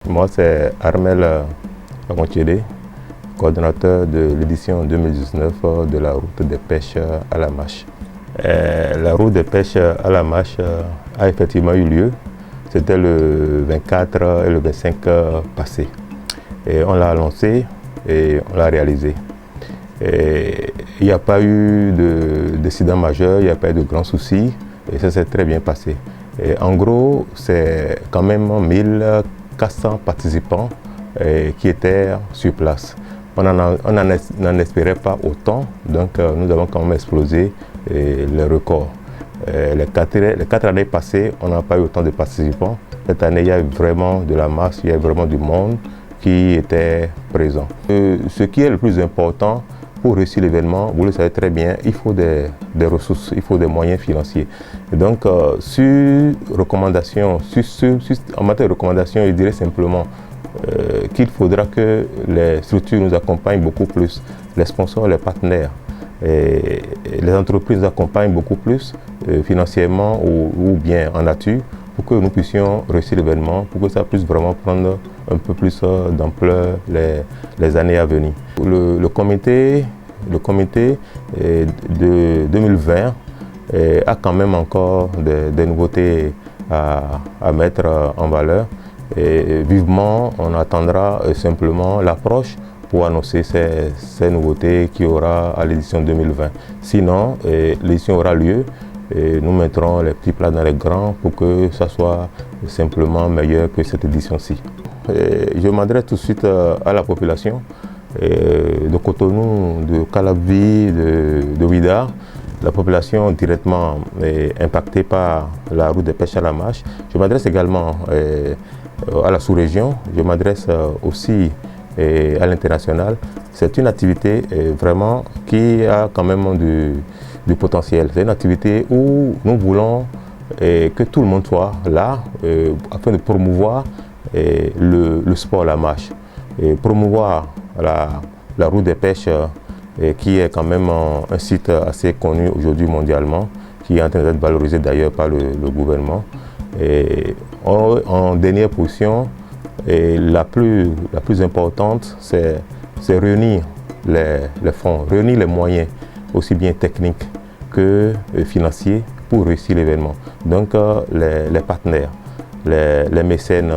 Moi, c'est Armel Amontiédé, coordonnateur de l'édition 2019 de la route des pêches à la mâche. La route des pêches à la mâche a effectivement eu lieu. C'était le 24 et le 25 passé. Et on l'a lancé et on l'a réalisé. Et il n'y a pas eu d'incident majeur, il n'y a pas eu de grands soucis et ça s'est très bien passé. Et en gros, c'est quand même 1400 participants qui étaient sur place. On n'en espérait pas autant, donc nous avons quand même explosé le record. Les quatre années passées, on n'a pas eu autant de participants. Cette année, il y a eu vraiment de la masse, il y a eu vraiment du monde qui était présent. Ce qui est le plus important pour réussir l'événement, vous le savez très bien, il faut des ressources, il faut des moyens financiers. Et donc, en matière de recommandation, je dirais simplement qu'il faudra que les structures nous accompagnent beaucoup plus, les sponsors, les partenaires, et les entreprises nous accompagnent beaucoup plus financièrement ou bien en nature pour que nous puissions réussir l'événement, pour que ça puisse vraiment prendre un peu plus d'ampleur les années à venir. Le comité de 2020 a quand même encore des nouveautés à mettre en valeur. Et vivement, on attendra simplement l'approche pour annoncer ces nouveautés qu'il y aura à l'édition 2020. Sinon, l'édition aura lieu et nous mettrons les petits plats dans les grands pour que ça soit simplement meilleur que cette édition-ci. Je m'adresse tout de suite à la population de Cotonou, de Calavi, de Ouidah. La population directement impactée par la route des pêches à la mâche. Je m'adresse également à la sous-région, je m'adresse aussi à l'international. C'est une activité vraiment qui a quand même du potentiel. C'est une activité où nous voulons que tout le monde soit là afin de promouvoir le sport à la mâche, et promouvoir la route des pêches qui est quand même un site assez connu aujourd'hui mondialement, qui est en train d'être valorisé d'ailleurs par le gouvernement. Et en dernière position, la plus importante, c'est réunir les fonds, réunir les moyens, aussi bien techniques que financiers, pour réussir l'événement. Donc les partenaires, les mécènes,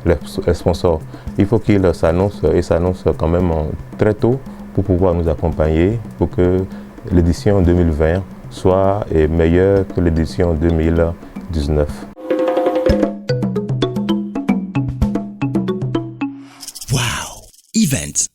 les sponsors, il faut qu'ils s'annoncent quand même très tôt pour pouvoir nous accompagner, pour que l'édition 2020 soit meilleure que l'édition 2019. Wow! Events.